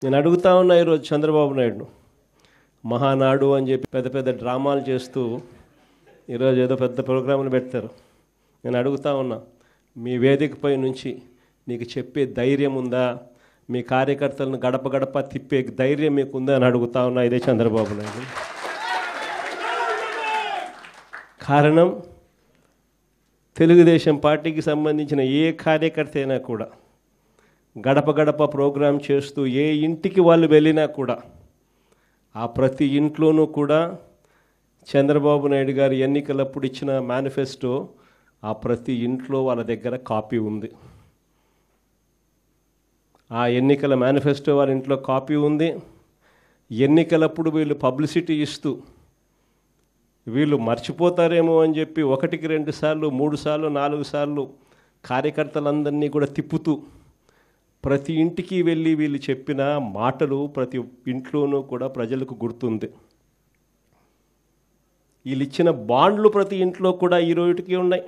నేను అడుగుతా ఉన్నా ఈరోజు చంద్రబాబు నాయుడు మహానాడు అని చెప్పి పెద్ద పెద్ద డ్రామాలు చేస్తూ ఈరోజు ఏదో పెద్ద ప్రోగ్రాములు పెడతారు. నేను అడుగుతా ఉన్నా, మీ వేదికపై నుంచి నీకు చెప్పే ధైర్యం ఉందా? మీ కార్యకర్తలను గడప గడప తిప్పే ధైర్యం మీకు ఉందా అని అడుగుతా ఉన్నా. ఇదే చంద్రబాబు నాయుడు. కారణం, తెలుగుదేశం పార్టీకి సంబంధించిన ఏ కార్యకర్త అయినా కూడా గడప గడప ప్రోగ్రాం చేస్తూ ఏ ఇంటికి వాళ్ళు వెళ్ళినా కూడా ఆ ప్రతి ఇంట్లోనూ కూడా చంద్రబాబు నాయుడు గారు ఎన్నికలప్పుడు ఇచ్చిన మేనిఫెస్టో ఆ ప్రతి ఇంట్లో వాళ్ళ దగ్గర కాపీ ఉంది. ఆ ఎన్నికల మేనిఫెస్టో వాళ్ళ ఇంట్లో కాపీ ఉంది. ఎన్నికలప్పుడు వీళ్ళు పబ్లిసిటీ ఇస్తూ వీళ్ళు మర్చిపోతారేమో అని చెప్పి 1కి 2 సార్లు 3 సార్లు 4 సార్లు కార్యకర్తలందరినీ కూడా తిప్పుతూ ప్రతి ఇంటికి వెళ్ళి వీళ్ళు చెప్పిన మాటలు ప్రతి ఇంట్లోనూ కూడా ప్రజలకు గుర్తుంది. వీళ్ళు ఇచ్చిన బాండ్లు ప్రతి ఇంట్లో కూడా ఈ రోజుకి ఉన్నాయి.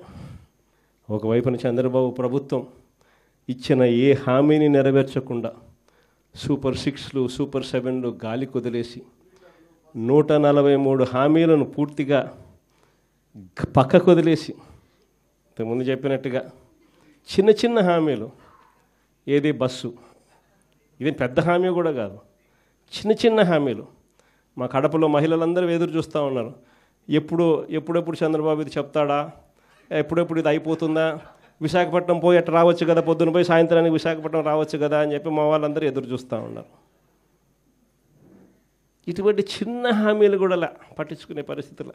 ఒకవైపున చంద్రబాబు ప్రభుత్వం ఇచ్చిన ఏ హామీని నెరవేర్చకుండా సూపర్ 6లు సూపర్ 7లు గాలి కుదిలేసి 143 హామీలను పూర్తిగా పక్కకు వదిలేసి, ఇంతకుముందు చెప్పినట్టుగా చిన్న చిన్న హామీలు, ఏది బస్సు, ఇది పెద్ద హామీ కూడా కాదు, చిన్న చిన్న హామీలు. మా కడపలో మహిళలందరూ ఎదురు చూస్తూ ఉన్నారు. ఎప్పుడెప్పుడు చంద్రబాబు ఇది చెప్తాడా, ఎప్పుడెప్పుడు ఇది అయిపోతుందా, విశాఖపట్నం పోయి అట్లా రావచ్చు కదా, పొద్దున పోయి సాయంత్రానికి విశాఖపట్నం రావచ్చు కదా అని చెప్పి మా వాళ్ళందరూ ఎదురు చూస్తూ ఉన్నారు. ఇటువంటి చిన్న హామీలు కూడా పట్టించుకునే పరిస్థితులు.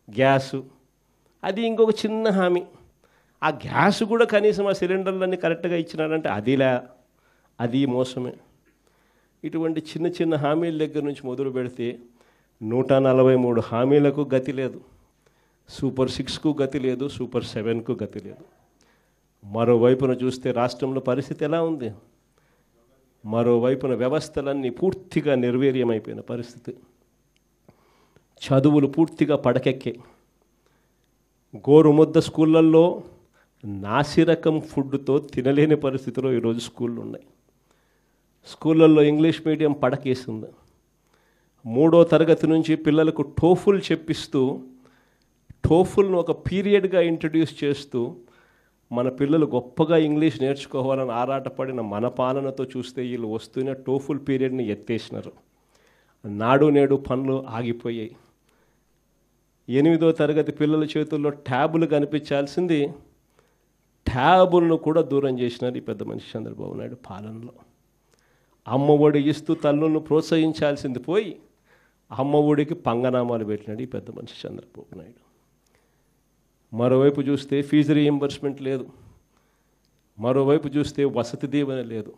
గ్యాసు, అది ఇంకొక చిన్న హామీ. ఆ గ్యాస్ కూడా కనీసం ఆ సిలిండర్లన్నీ కరెక్ట్గా ఇచ్చినాడంటే అది మోసమే. ఇటువంటి చిన్న చిన్న హామీల దగ్గర నుంచి మొదలు పెడితే 143 హామీలకు గతి లేదు, సూపర్ 6కు గతి లేదు, సూపర్ 7కు గతి లేదు. మరోవైపున చూస్తే రాష్ట్రంలో పరిస్థితి ఎలా ఉంది? మరోవైపున వ్యవస్థలన్నీ పూర్తిగా నిర్వీర్యమైపోయిన పరిస్థితి. చదువులు పూర్తిగా పడకెక్కాయి. గోరుముద్ద స్కూళ్ళల్లో నాసిరకం ఫుడ్తో తినలేని పరిస్థితిలో ఈరోజు స్కూళ్ళు ఉన్నాయి. స్కూళ్ళల్లో ఇంగ్లీష్ మీడియం పడకేసింది. 3వ తరగతి నుంచి పిల్లలకు టోఫుల్ చెప్పిస్తూ, టోఫుల్ను ఒక పీరియడ్గా ఇంట్రడ్యూస్ చేస్తూ మన పిల్లలు గొప్పగా ఇంగ్లీష్ నేర్చుకోవాలని ఆరాటపడిన మన పాలనతో చూస్తే వీళ్ళు వస్తూనే టోఫుల్ పీరియడ్ని ఎత్తేసినారు. నాడు నేడు పనులు ఆగిపోయాయి. 8వ తరగతి పిల్లల చేతుల్లో ట్యాబులు కనిపించాల్సింది ట్యాబులను కూడా దూరం చేసినారు ఈ పెద్ద మనిషి చంద్రబాబు నాయుడు పాలనలో. అమ్మ ఒడి ఇస్తూ తల్లులను ప్రోత్సహించాల్సింది పోయి అమ్మ ఒడికి పంగనామాలు పెట్టినాడు ఈ పెద్ద మనిషి చంద్రబాబు నాయుడు. మరోవైపు చూస్తే ఫీజు రీయింబర్స్మెంట్ లేదు. మరోవైపు చూస్తే వసతి దీవెన లేదు.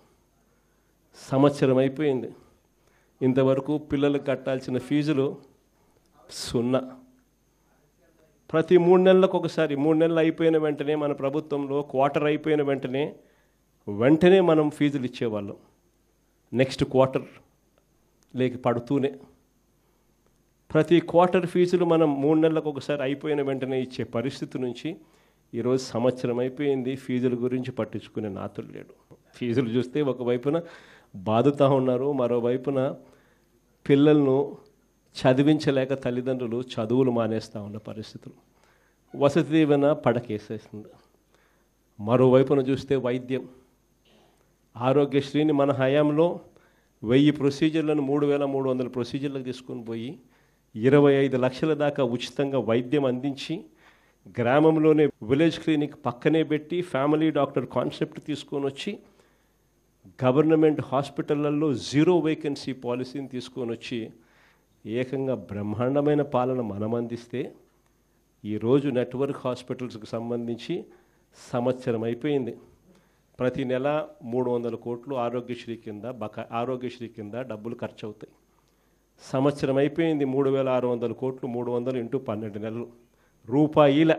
సంవత్సరం అయిపోయింది, ఇంతవరకు పిల్లలకు కట్టాల్సిన ఫీజులు 0. ప్రతి 3 నెలలకు ఒకసారి, 3 నెలలు అయిపోయిన వెంటనే మన ప్రభుత్వంలో క్వార్టర్ అయిపోయిన వెంటనే మనం ఫీజులు ఇచ్చేవాళ్ళం. నెక్స్ట్ క్వార్టర్ లేక పడుతూనే ప్రతి క్వార్టర్ ఫీజులు మనం 3 నెలలకు ఒకసారి అయిపోయిన వెంటనే ఇచ్చే పరిస్థితి నుంచి ఈరోజు సంవత్సరం అయిపోయింది, ఫీజుల గురించి పట్టించుకునే నాతులు లేడు. ఫీజులు చూస్తే ఒకవైపున బాదుతూ ఉన్నారు, మరోవైపున పిల్లలను చదివించలేక తల్లిదండ్రులు చదువులు మానేస్తూ ఉన్న పరిస్థితులు. వసతి దీవెన పడకేసేస్తుంది. మరోవైపున చూస్తే వైద్యం, ఆరోగ్యశ్రీని మన హయాంలో 1000 ప్రొసీజర్లను 3300 ప్రొసీజర్లకు తీసుకొని పోయి 25 లక్షల దాకా ఉచితంగా వైద్యం అందించి, గ్రామంలోనే విలేజ్ క్లినిక్ పక్కనే పెట్టి ఫ్యామిలీ డాక్టర్ కాన్సెప్ట్ తీసుకొని వచ్చి గవర్నమెంట్ హాస్పిటళ్లలో 0 వేకెన్సీ పాలసీని తీసుకొని వచ్చి ఏకంగా బ్రహ్మాండమైన పాలన మనం అందిస్తే, ఈరోజు నెట్వర్క్ హాస్పిటల్స్కి సంబంధించి సంవత్సరం అయిపోయింది. ప్రతి నెల 300 కోట్లు ఆరోగ్యశ్రీ కింద డబ్బులు ఖర్చు అవుతాయి. సంవత్సరం అయిపోయింది, 3600 కోట్లు, 300 × 12 నెలలు రూపాయిల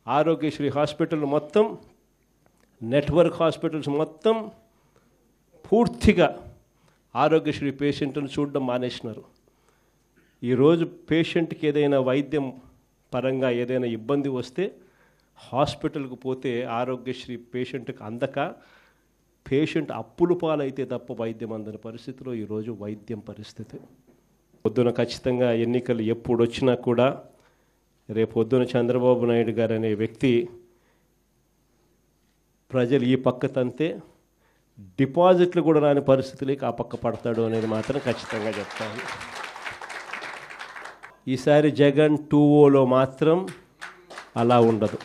ఆరోగ్యశ్రీ హాస్పిటల్ మొత్తం, నెట్వర్క్ హాస్పిటల్స్ మొత్తం పూర్తిగా ఆరోగ్యశ్రీ పేషెంట్ను చూడడం మానేసినారు. ఈరోజు పేషెంట్కి ఏదైనా వైద్యం పరంగా ఏదైనా ఇబ్బంది వస్తే హాస్పిటల్కు పోతే ఆరోగ్యశ్రీ పేషెంట్కి అందక పేషెంట్ అప్పులు పాలైతే తప్ప వైద్యం అందని పరిస్థితిలో ఈరోజు వైద్యం పరిస్థితి. పొద్దున ఖచ్చితంగా ఎన్నికలు ఎప్పుడు వచ్చినా కూడా రేపు పొద్దున చంద్రబాబు నాయుడు గారు అనే వ్యక్తి ప్రజలు ఈ పక్క తంతే డిపాజిట్లు కూడా రాని పరిస్థితులకి ఆ పక్క పడతాడు అనేది మాత్రం ఖచ్చితంగా చెప్తాను. ఈసారి జగన్ 2.0లో మాత్రం అలా ఉండదు.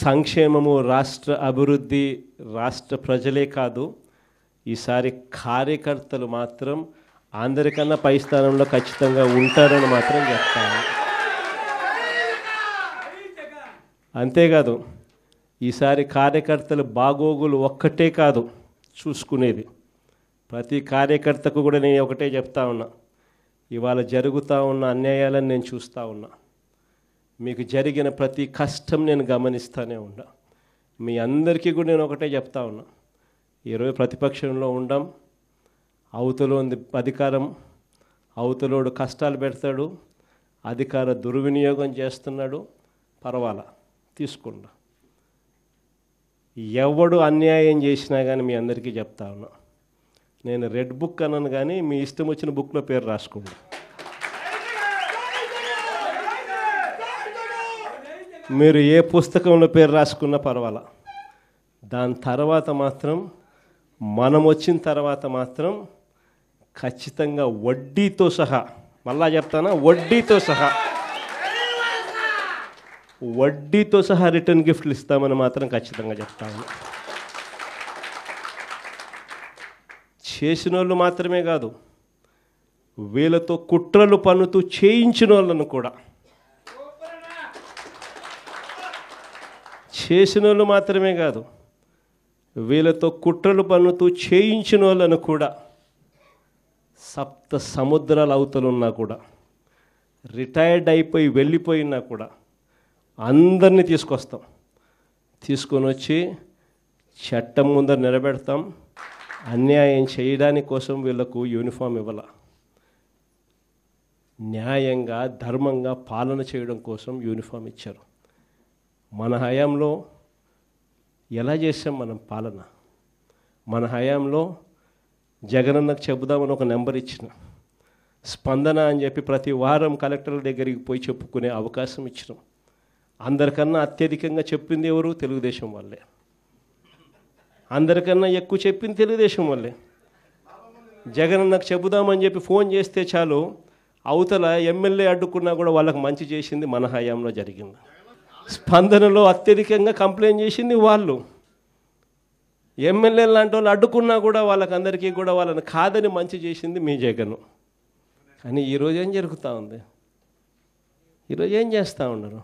సంక్షేమము, రాష్ట్ర అభివృద్ధి, రాష్ట్ర ప్రజలే కాదు, ఈసారి కార్యకర్తలు మాత్రం అందరికన్నా పై స్థానంలో ఖచ్చితంగా ఉంటారని మాత్రం చెప్తాను. అంతేకాదు, ఈసారి కార్యకర్తల బాగోగులు ఒక్కటే కాదు చూసుకునేది, ప్రతి కార్యకర్తకు కూడా నేను ఒకటే చెప్తా ఉన్నా, ఇవాళ జరుగుతూ ఉన్న అన్యాయాలను నేను చూస్తూ ఉన్నా, మీకు జరిగిన ప్రతి కష్టం నేను గమనిస్తూనే ఉన్నా. మీ అందరికీ కూడా నేను ఒకటే చెప్తా ఉన్నా, ఈరోజు ప్రతిపక్షంలో ఉండం, అవతలో ఉంది అధికారం, అవతలోడు కష్టాలు పెడతాడు, అధికార దుర్వినియోగం చేస్తున్నాడు, పర్వాలా తీసుకుండా. ఎవడు అన్యాయం చేసినా కానీ మీ అందరికీ చెప్తా ఉన్నా, నేను రెడ్ బుక్ అన్నాను కానీ మీ ఇష్టం వచ్చిన బుక్లో పేరు రాసుకోండి. మీరు ఏ పుస్తకంలో పేరు రాసుకున్నా పర్వాలా. దాని తర్వాత మాత్రం మనం వచ్చిన తర్వాత మాత్రం ఖచ్చితంగా వడ్డీతో సహా, మళ్ళా చెప్తానా, వడ్డీతో సహా రిటర్న్ గిఫ్ట్లు ఇస్తామని మాత్రం ఖచ్చితంగా చెప్తాను. చేసిన వాళ్ళు మాత్రమే కాదు, వీళ్ళతో కుట్రలు పన్నుతూ చేయించిన వాళ్ళను కూడా, చేసిన వాళ్ళు మాత్రమే కాదు, వీళ్ళతో కుట్రలు పన్నుతూ చేయించిన వాళ్ళను కూడా, సప్త సముద్రాల అవతలున్నా కూడా, రిటైర్డ్ అయిపోయి వెళ్ళిపోయినా కూడా అందరినీ తీసుకొని వచ్చి చట్టం ముందర నిలబెడతాం. అన్యాయం చేయడానికి కోసం వీళ్ళకు యూనిఫామ్ ఇవ్వాల, న్యాయంగా ధర్మంగా పాలన చేయడం కోసం యూనిఫామ్ ఇచ్చారు. మన హయాంలో ఎలా చేసాం మనం పాలన? మన హయాంలో జగనన్నకు చెబుదామని ఒక నెంబర్ ఇచ్చిన, స్పందన అని చెప్పి ప్రతి వారం కలెక్టర్ల దగ్గరికి పోయి చెప్పుకునే అవకాశం ఇచ్చినాం. అందరికన్నా అత్యధికంగా చెప్పింది ఎవరు? తెలుగుదేశం వాళ్ళే. అందరికన్నా ఎక్కువ చెప్పింది తెలుగుదేశం వాళ్ళే. జగనన్నకు చెబుదామని చెప్పి ఫోన్ చేస్తే చాలు, అవతల ఎమ్మెల్యే అడ్డుకున్నా కూడా వాళ్ళకి మంచి చేసింది మన హయాంలో జరిగింది. స్పందనలో అత్యధికంగా కంప్లైంట్ చేసింది వాళ్ళు. ఎమ్మెల్యే లాంటి వాళ్ళు అడ్డుకున్నా కూడా వాళ్ళకందరికీ కూడా వాళ్ళని కాదని మంచి చేసింది మీ జగన్. కానీ ఈరోజు ఏం జరుగుతూ ఉంది? ఈరోజు ఏం చేస్తూ ఉన్నారు?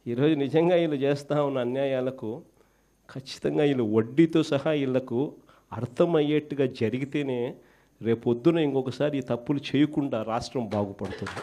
ఈరోజు నిజంగా వీళ్ళు చేస్తూ ఉన్న అన్యాయాలకు ఖచ్చితంగా వీళ్ళు వడ్డీతో సహా వీళ్ళకు అర్థమయ్యేట్టుగా జరిగితేనే రేపొద్దున ఇంకొకసారి ఈ తప్పులు చేయకుండా రాష్ట్రం బాగుపడుతుంది.